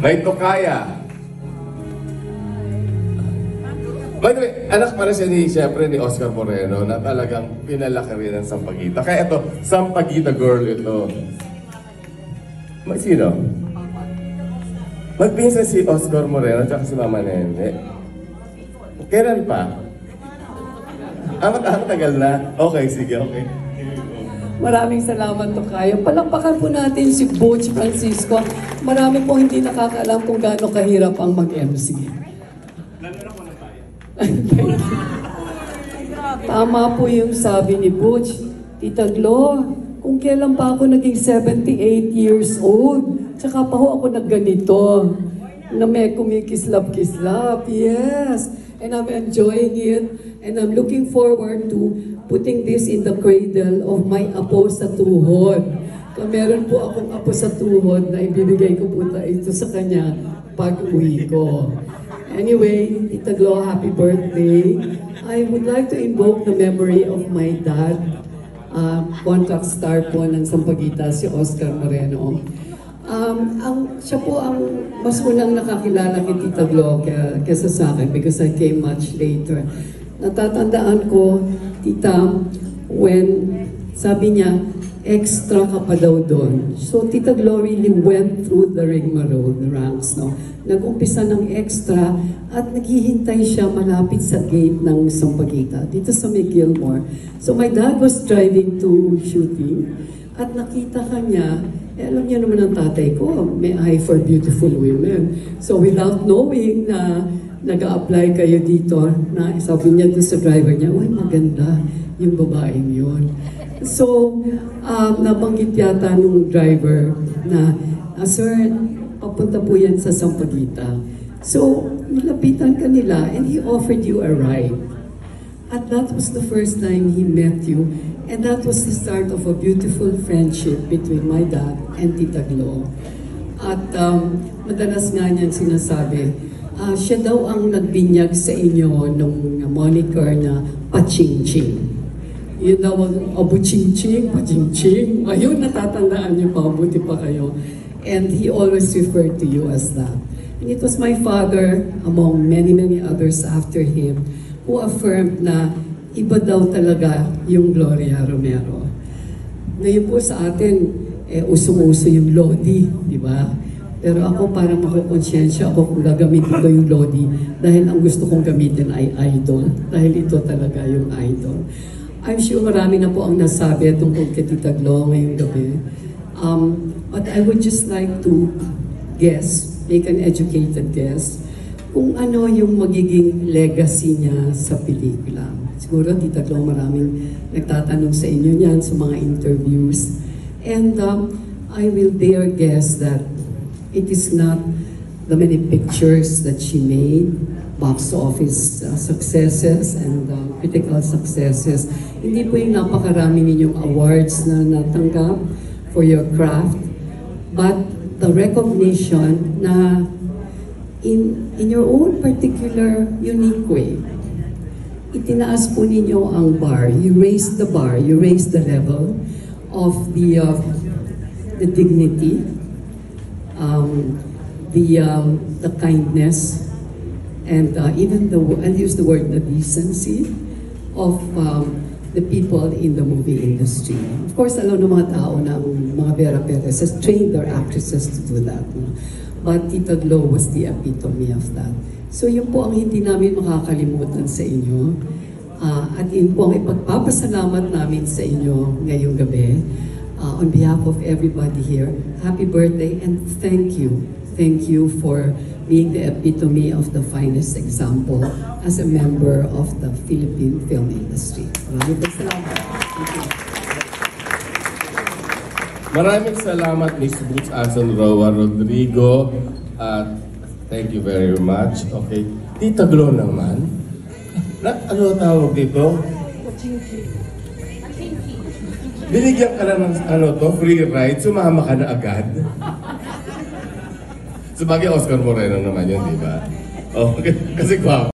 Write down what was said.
May Tokaya. By the way, anak pa rin siya siyempre ni Oscar Moreno na talagang pinalaki rin ng Sampaguita. Kaya ito, Sampaguita girl ito. Sino? Magpinsan si Oscar Moreno at si Mama Nene. Kailan pa? Tagal na? Okay, sige, okay. Maraming salamat, Tokayo. Palakpakan po natin si Butch Francisco. Marami po hindi nakakaalam kung gaano kahirap ang mag-MC. Lalo na po na tayo. Tama po yung sabi ni Butch. Tita Glo, kung kailan pa ako naging 78 years old, tsaka pa ho ako nagganito. Na may kumikislap-kislap. Yes. And I'm enjoying it. And I'm looking forward to putting this in the cradle of my apo sa tuhod. Kung meron po akong apo sa tuhod na ibibigay ko po ito sa kanya pag-uwi ko. Anyway, Tita Glo, happy birthday. I would like to invoke the memory of my dad, contract star po ng Sampaguita, si Oscar Moreno. Siya po ang mas unang nakakilala kay Tita Glo kesa sa akin because I came much later. Natatandaan ko, Tita, when sabi niya, extra ka pa daw doon. So Tita Glo really went through the rigmarole, the ranks, no? Nag-umpisa ng extra at naghihintay siya malapit sa gate ng Sampaguita, dito sa may Gilmore. So my dad was driving to shooting at nakita ka niya, alam niya naman ang tatay ko, may eye for beautiful women. So without knowing na nag-a-apply kayo dito, na sabi niya doon sa driver niya, uy, maganda yung babaeng yun. So, nabanggit yata nung driver na, sir, papunta po yan sa Sampaguita. So, nilapitan ka nila and he offered you a ride. At that was the first time he met you. And that was the start of a beautiful friendship between my dad and Tita Glo. At madalas nga niyang sinasabi, siya daw ang nagbinyag sa inyo nung moniker na Paching-Ching. Yun daw ang Abu-Ching-Ching, Paching-Ching. Ayun, natatandaan niyo pa, buti pa kayo. And he always referred to you as that. And it was my father, among many, many others after him, who affirmed na iba daw talaga yung Gloria Romero. Ngayon po sa atin, usong-uso yung Lodi, di ba? Pero ako parang makukonsensya ako kung gagamitin ko yung Lodi dahil ang gusto kong gamitin ay idol. Dahil ito talaga yung idol. I'm sure marami na po ang nasabi tungkol kay Tita Glo ngayong gabi. But I would just like to guess, make an educated guess, kung ano yung magiging legacy niya sa pelikula. Siguro, Tita Glo, maraming nagtatanong sa inyo niyan sa mga interviews. And I will dare guess that it is not the many pictures that she made, box office successes and critical successes. Hindi po yung napakarami ninyong awards na natanggap for your craft, but the recognition na in your own particular unique way, itinaas po ninyo ang bar. You raised the bar, you raised the level of the dignity, the kindness, and even I'll use the word the decency of the people in the movie industry. Of course, alam ng mga tao na mga Vera Perez has trained their actresses to do that. No? But Tita Glo was the epitome of that. So yun po ang hindi namin makakalimutan sa inyo. At yun po ang ipagpapasalamat namin sa inyo ngayong gabi. On behalf of everybody here, happy birthday and thank you. Thank you for being the epitome of the finest example as a member of the Philippine film industry. Maraming salamat. Maraming salamat, Ms. Butch Anson Roa Rodrigo. Thank you very much. Okay. Tita Glo naman. Ano tawag dito? Binigyan ka na ng free ride, sumama ka na agad. Sabagay Oscar Moreno naman yun, di ba? Okay, kasi guwapo.